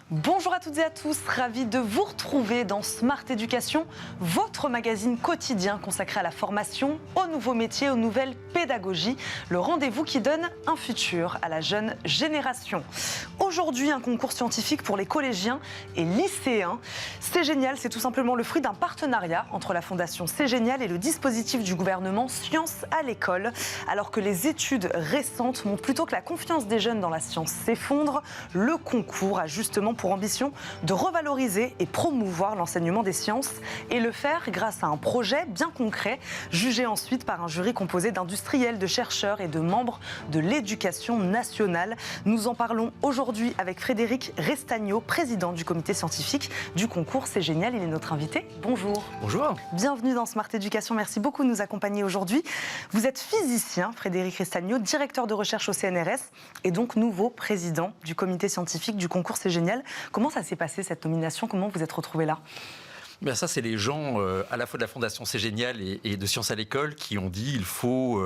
Bonjour à toutes et à tous, ravi de vous retrouver dans Smart Éducation, votre magazine quotidien consacré à la formation, aux nouveaux métiers, aux nouvelles pédagogies, le rendez-vous qui donne un futur à la jeune génération. Aujourd'hui, un concours scientifique pour les collégiens et lycéens. C'est génial, c'est tout simplement le fruit d'un partenariat entre la Fondation C'est Génial et le dispositif du gouvernement Sciences à l'école. Alors que les études récentes montrent plutôt que la confiance des jeunes dans la science s'effondre, le concours a justement pour ambition de revaloriser et promouvoir l'enseignement des sciences et le faire grâce à un projet bien concret, jugé ensuite par un jury composé d'industriels, de chercheurs et de membres de l'éducation nationale. Nous en parlons aujourd'hui avec Frédéric Restagno, président du comité scientifique du concours C'est Génial. Il est notre invité. Bonjour. Bonjour. Bienvenue dans Smart Éducation. Merci beaucoup de nous accompagner aujourd'hui. Vous êtes physicien, Frédéric Restagno, directeur de recherche au CNRS et donc nouveau président du comité scientifique du concours C'est Génial. Comment ça s'est passé cette nomination? Comment vous êtes retrouvé là? Bien, ça, c'est les gens à la fois de la Fondation C'est Génial et de Sciences à l'école qui ont dit il faut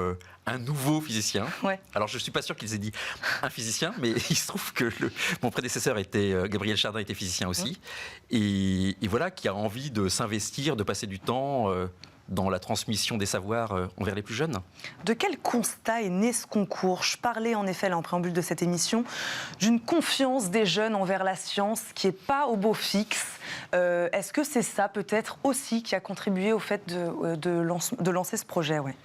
un nouveau physicien. Ouais. Alors, je ne suis pas sûr qu'ils aient dit un physicien, mais il se trouve que mon prédécesseur était Gabriel Chardin, était physicien aussi. Et voilà, qui a envie de s'investir, de passer du temps dans la transmission des savoirs envers les plus jeunes. De quel constat est né ce concours? Je parlais en effet, là, en préambule de cette émission, d'une confiance des jeunes envers la science qui n'est pas au beau fixe. Est-ce que c'est ça peut-être aussi qui a contribué au fait de lancer ce projet? Ouais.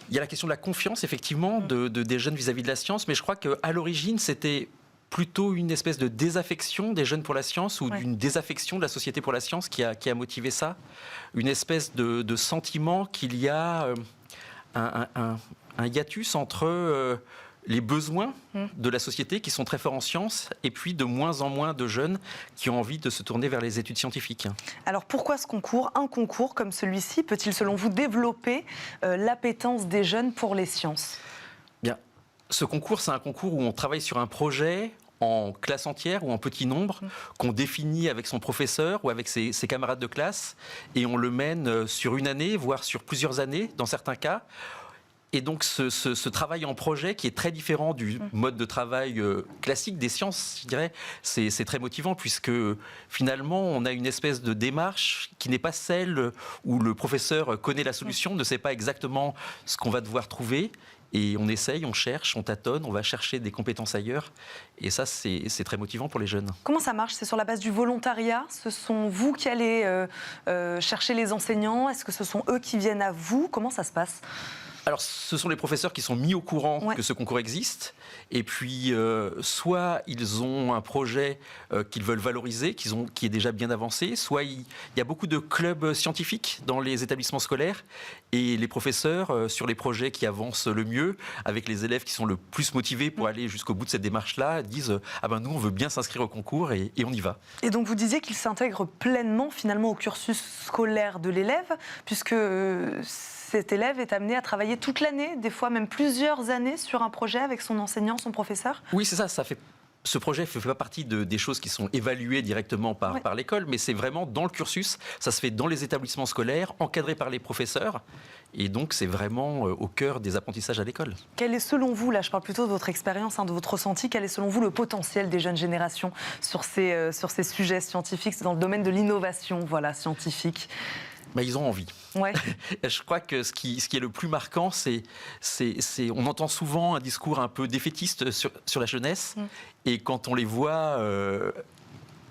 Il y a la question de la confiance, effectivement, des jeunes vis-à-vis de la science, mais je crois qu'à l'origine, c'était plutôt une espèce de désaffection des jeunes pour la science ou d'une désaffection de la société pour la science qui a motivé ça. Une espèce de sentiment qu'il y a un hiatus entre les besoins de la société qui sont très forts en sciences et puis de moins en moins de jeunes qui ont envie de se tourner vers les études scientifiques. Alors pourquoi ce concours, un concours comme celui-ci, peut-il selon vous développer l'appétence des jeunes pour les sciences? Bien, ce concours, c'est un concours où on travaille sur un projet en classe entière ou en petit nombre, qu'on définit avec son professeur ou avec ses camarades de classe, et on le mène sur une année, voire sur plusieurs années, dans certains cas. Et donc ce travail en projet, qui est très différent du mode de travail classique des sciences, je dirais, c'est très motivant, puisque finalement, on a une espèce de démarche qui n'est pas celle où le professeur connaît la solution, ne sait pas exactement ce qu'on va devoir trouver. Et on essaye, on cherche, on tâtonne, on va chercher des compétences ailleurs. Et ça, c'est très motivant pour les jeunes. Comment ça marche? C'est sur la base du volontariat? Ce sont vous qui allez chercher les enseignants? Est-ce que ce sont eux qui viennent à vous? Comment ça se passe? Alors, ce sont les professeurs qui sont mis au courant que ce concours existe. Et puis, soit ils ont un projet qu'ils veulent valoriser, qui est déjà bien avancé, soit il y a beaucoup de clubs scientifiques dans les établissements scolaires. Et les professeurs, sur les projets qui avancent le mieux, avec les élèves qui sont le plus motivés pour aller jusqu'au bout de cette démarche-là, disent « Ah ben nous, on veut bien s'inscrire au concours et on y va ». Et donc, vous disiez qu'ils s'intègrent pleinement, finalement, au cursus scolaire de l'élève, puisque cet élève est amené à travailler toute l'année, des fois même plusieurs années, sur un projet avec son enseignant, son professeur? Oui, c'est ça, ce projet ne fait pas partie des choses qui sont évaluées directement par l'école, mais c'est vraiment dans le cursus, ça se fait dans les établissements scolaires, encadré par les professeurs, et donc c'est vraiment au cœur des apprentissages à l'école. Quel est selon vous, là je parle plutôt de votre expérience, de votre ressenti, quel est selon vous le potentiel des jeunes générations sur ces sujets scientifiques, dans le domaine de l'innovation scientifique? Ils ont envie. Ouais. Je crois que ce qui est le plus marquant, on entend souvent un discours un peu défaitiste sur la jeunesse, et quand on les voit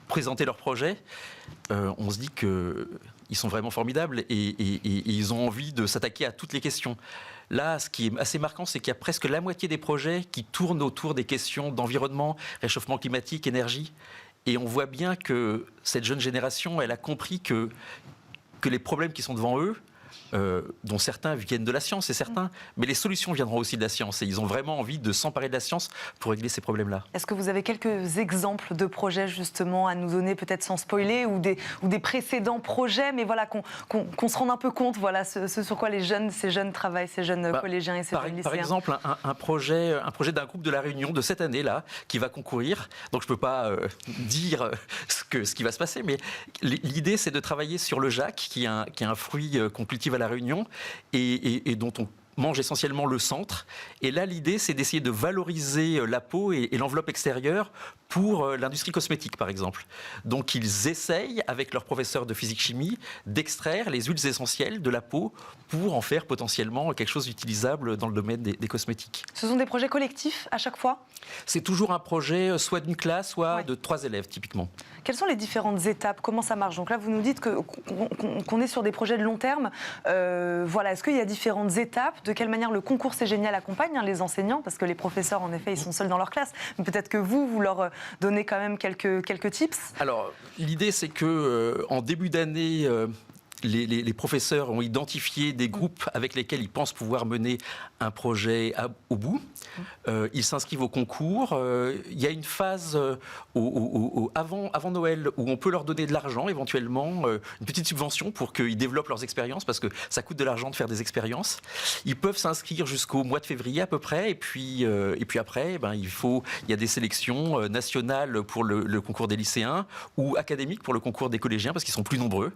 présenter leurs projets, on se dit qu'ils sont vraiment formidables et ils ont envie de s'attaquer à toutes les questions. Là, ce qui est assez marquant, c'est qu'il y a presque la moitié des projets qui tournent autour des questions d'environnement, réchauffement climatique, énergie, et on voit bien que cette jeune génération, elle a compris que les problèmes qui sont devant eux, dont certains viennent de la science et certains, mais les solutions viendront aussi de la science et ils ont vraiment envie de s'emparer de la science pour régler ces problèmes-là. Est-ce que vous avez quelques exemples de projets justement à nous donner, peut-être sans spoiler, ou des précédents projets, mais voilà, qu'on se rende un peu compte, voilà, ce sur quoi ces jeunes travaillent, ces jeunes collégiens et ces jeunes lycéens? Par exemple, un projet d'un groupe de La Réunion de cette année-là qui va concourir, donc je ne peux pas dire ce qui va se passer, mais l'idée c'est de travailler sur le jac, qui est un fruit qu'on cultive à La Réunion et dont mangent essentiellement le centre. Et là, l'idée, c'est d'essayer de valoriser la peau et l'enveloppe extérieure pour l'industrie cosmétique, par exemple. Donc, ils essayent, avec leur professeur de physique-chimie, d'extraire les huiles essentielles de la peau pour en faire potentiellement quelque chose d'utilisable dans le domaine des cosmétiques. Ce sont des projets collectifs à chaque fois? C'est toujours un projet soit d'une classe, soit de 3 élèves, typiquement. Quelles sont les différentes étapes? Comment ça marche? Donc là, vous nous dites qu'on est sur des projets de long terme. Voilà, est-ce qu'il y a différentes étapes? De quelle manière le concours C'est Génial accompagne les enseignants? Parce que les professeurs, en effet, ils sont seuls dans leur classe. Mais peut-être que vous leur donnez quand même quelques tips. Alors, l'idée, c'est que en début d'année, les professeurs ont identifié des groupes avec lesquels ils pensent pouvoir mener un projet au bout. Ils s'inscrivent au concours. Il y a une phase avant Noël où on peut leur donner de l'argent, éventuellement, une petite subvention pour qu'ils développent leurs expériences, parce que ça coûte de l'argent de faire des expériences. Ils peuvent s'inscrire jusqu'au mois de février à peu près, et puis après, il y a des sélections nationales pour le concours des lycéens ou académiques pour le concours des collégiens, parce qu'ils sont plus nombreux.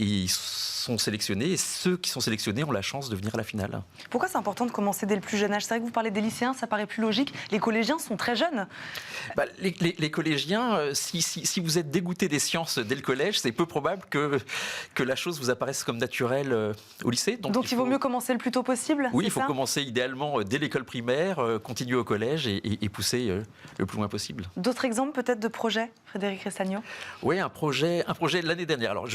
Et ils sont sélectionnés, et ceux qui sont sélectionnés ont la chance de venir à la finale. Pourquoi c'est important de commencer dès le plus jeune âge? C'est vrai que vous parlez des lycéens, ça paraît plus logique. Les collégiens sont très jeunes. Les collégiens, si vous êtes dégoûté des sciences dès le collège, c'est peu probable que la chose vous apparaisse comme naturelle au lycée. Donc il vaut mieux commencer le plus tôt possible? Oui, il faut commencer idéalement dès l'école primaire, continuer au collège et pousser le plus loin possible. D'autres exemples peut-être de projets, Frédéric Restagno? Oui, un projet l'année dernière. Alors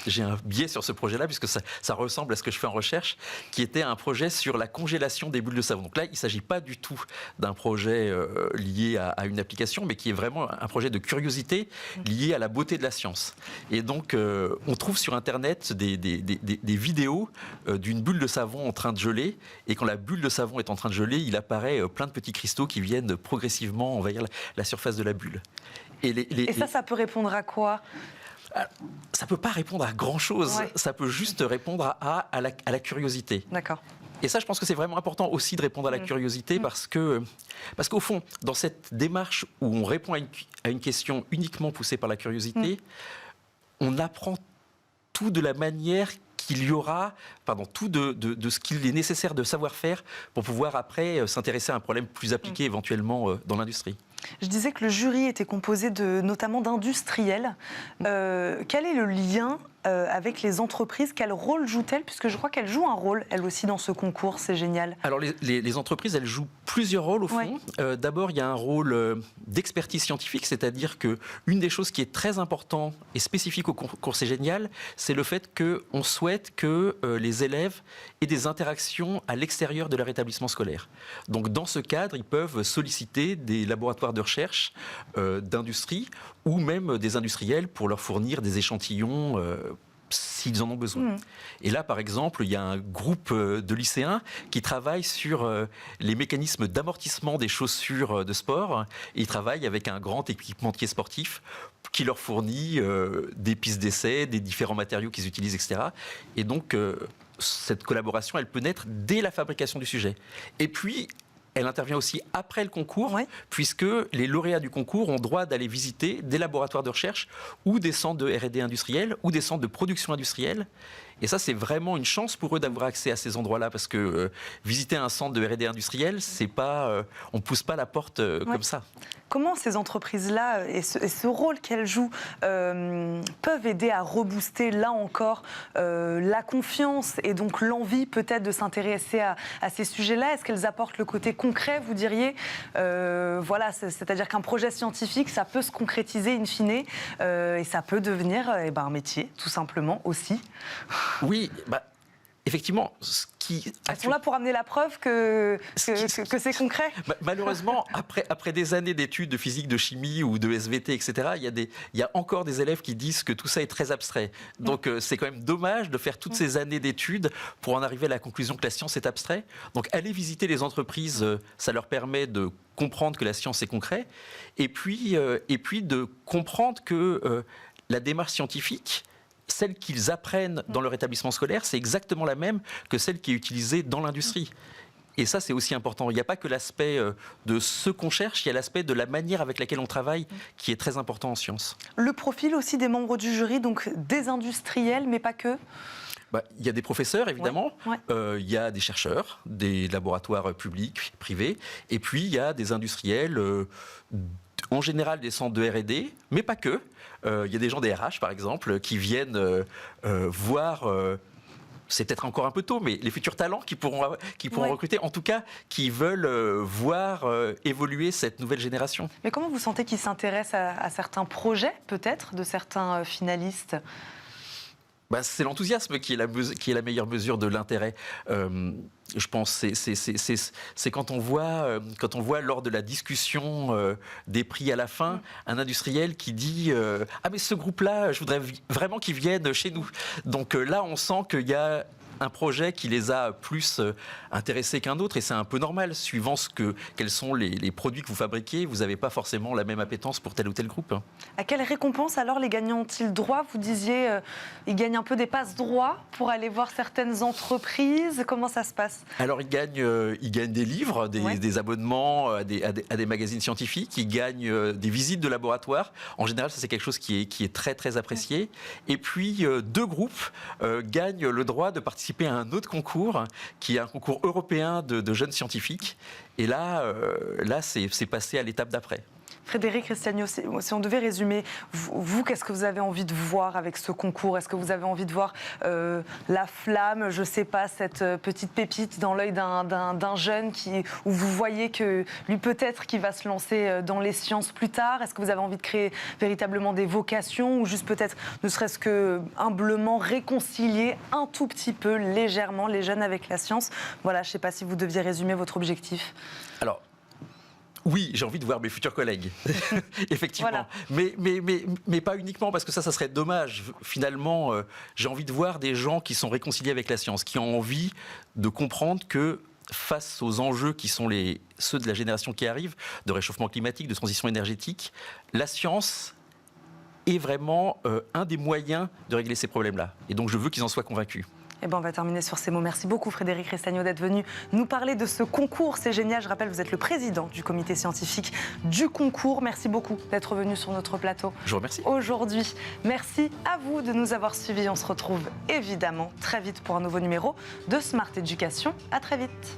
j'ai un biais sur ce projet-là, puisque ça ressemble à ce que je fais en recherche, qui était un projet sur la congélation des bulles de savon. Donc là, il ne s'agit pas du tout d'un projet lié à une application, mais qui est vraiment un projet de curiosité lié à la beauté de la science. Et donc, on trouve sur Internet des vidéos d'une bulle de savon en train de geler, et quand la bulle de savon est en train de geler, il apparaît plein de petits cristaux qui viennent progressivement envahir la surface de la bulle. Et ça peut répondre à quoi? Ça ne peut pas répondre à grand-chose, ça peut juste répondre à la curiosité. D'accord. Et ça, je pense que c'est vraiment important aussi de répondre à la curiosité, parce qu'au fond, dans cette démarche où on répond à une question uniquement poussée par la curiosité, on apprend tout de la manière qu'il y aura, tout de ce qu'il est nécessaire de savoir faire pour pouvoir après s'intéresser à un problème plus appliqué éventuellement dans l'industrie. Je disais que le jury était composé notamment d'industriels. Quel est le lien avec les entreprises? Quel rôle jouent-elles? Puisque je crois qu'elles jouent un rôle, elles aussi, dans ce concours, C'est Génial. Alors, les entreprises, elles jouent plusieurs rôles, au fond. D'abord, il y a un rôle d'expertise scientifique, c'est-à-dire qu'une des choses qui est très importante et spécifique au concours C'est Génial, c'est le fait qu'on souhaite que les élèves aient des interactions à l'extérieur de leur établissement scolaire. Donc, dans ce cadre, ils peuvent solliciter des laboratoires de recherche, d'industrie, ou même des industriels pour leur fournir des échantillons s'ils en ont besoin. Et là, par exemple, il y a un groupe de lycéens qui travaillent sur les mécanismes d'amortissement des chaussures de sport. Et ils travaillent avec un grand équipementier sportif qui leur fournit des pistes d'essai, des différents matériaux qu'ils utilisent, etc. Et donc, cette collaboration, elle peut naître dès la fabrication du sujet. Et puis, elle intervient aussi après le concours, puisque les lauréats du concours ont droit d'aller visiter des laboratoires de recherche ou des centres de R&D industriels ou des centres de production industrielle. Et ça, c'est vraiment une chance pour eux d'avoir accès à ces endroits-là, parce que visiter un centre de R&D industriel, c'est pas, on ne pousse pas la porte comme ça. Comment ces entreprises-là et ce rôle qu'elles jouent peuvent aider à rebooster, là encore, la confiance et donc l'envie peut-être de s'intéresser à ces sujets-là? Est-ce qu'elles apportent le côté concret, vous diriez? Voilà, c'est-à-dire qu'un projet scientifique, ça peut se concrétiser in fine et ça peut devenir un métier, tout simplement, aussi. Oui, effectivement, elles sont là pour amener la preuve que c'est concret. Malheureusement, après des années d'études de physique, de chimie ou de SVT, etc., il y a encore des élèves qui disent que tout ça est très abstrait. Donc c'est quand même dommage de faire toutes ces années d'études pour en arriver à la conclusion que la science est abstrait. Donc aller visiter les entreprises, ça leur permet de comprendre que la science est concret, et puis de comprendre que la démarche scientifique, celle qu'ils apprennent dans leur établissement scolaire, c'est exactement la même que celle qui est utilisée dans l'industrie. Et ça, c'est aussi important. Il n'y a pas que l'aspect de ce qu'on cherche, il y a l'aspect de la manière avec laquelle on travaille qui est très important en sciences. Le profil aussi des membres du jury, donc des industriels, mais pas que? Il y a des professeurs, évidemment, Ouais. il y a des chercheurs, des laboratoires publics, privés, et puis il y a des industriels, en général des centres de R&D, mais pas que. Il y a des gens des RH, par exemple, qui viennent voir... c'est peut-être encore un peu tôt, mais les futurs talents qui pourront Ouais. recruter, en tout cas, qui veulent voir évoluer cette nouvelle génération. Mais comment vous sentez qu'ils s'intéressent à certains projets, peut-être, de certains finalistes ? C'est l'enthousiasme qui est la meilleure mesure de l'intérêt. Je pense que c'est quand on voit lors de la discussion des prix à la fin, un industriel qui dit ah mais ce groupe-là, je voudrais vraiment qu'il vienne chez nous. Donc là, on sent qu'il y a un projet qui les a plus intéressés qu'un autre, et c'est un peu normal, suivant quels sont les produits que vous fabriquez, vous n'avez pas forcément la même appétence pour tel ou tel groupe. À quelle récompense alors les gagnants ont-ils droit ? Vous disiez ils gagnent un peu des passe-droits pour aller voir certaines entreprises. Comment ça se passe ? Alors ils gagnent des livres, Ouais. des abonnements à des magazines scientifiques, ils gagnent des visites de laboratoire. En général, ça c'est quelque chose qui est très très apprécié. Et puis 2 groupes gagnent le droit de participer à un autre concours, qui est un concours européen de jeunes scientifiques. Et là c'est passé à l'étape d'après. Frédéric Cristagno, si on devait résumer, vous, qu'est-ce que vous avez envie de voir avec ce concours ? Est-ce que vous avez envie de voir la flamme, je ne sais pas, cette petite pépite dans l'œil d'un jeune où vous voyez que lui peut-être qu'il va se lancer dans les sciences plus tard ? Est-ce que vous avez envie de créer véritablement des vocations, ou juste peut-être, ne serait-ce que humblement, réconcilier un tout petit peu, légèrement, les jeunes avec la science ? Voilà, je ne sais pas si vous deviez résumer votre objectif. Alors, oui, j'ai envie de voir mes futurs collègues, effectivement. Voilà. Mais pas uniquement, parce que ça serait dommage. Finalement, j'ai envie de voir des gens qui sont réconciliés avec la science, qui ont envie de comprendre que face aux enjeux qui sont ceux de la génération qui arrive, de réchauffement climatique, de transition énergétique, la science est vraiment un des moyens de régler ces problèmes-là. Et donc je veux qu'ils en soient convaincus. Eh ben, on va terminer sur ces mots. Merci beaucoup Frédéric Cristagno d'être venu nous parler de ce concours. C'est génial. Je rappelle, vous êtes le président du comité scientifique du concours. Merci beaucoup d'être venu sur notre plateau. Je vous remercie. Aujourd'hui, merci à vous de nous avoir suivis. On se retrouve évidemment très vite pour un nouveau numéro de Smart Education. À très vite.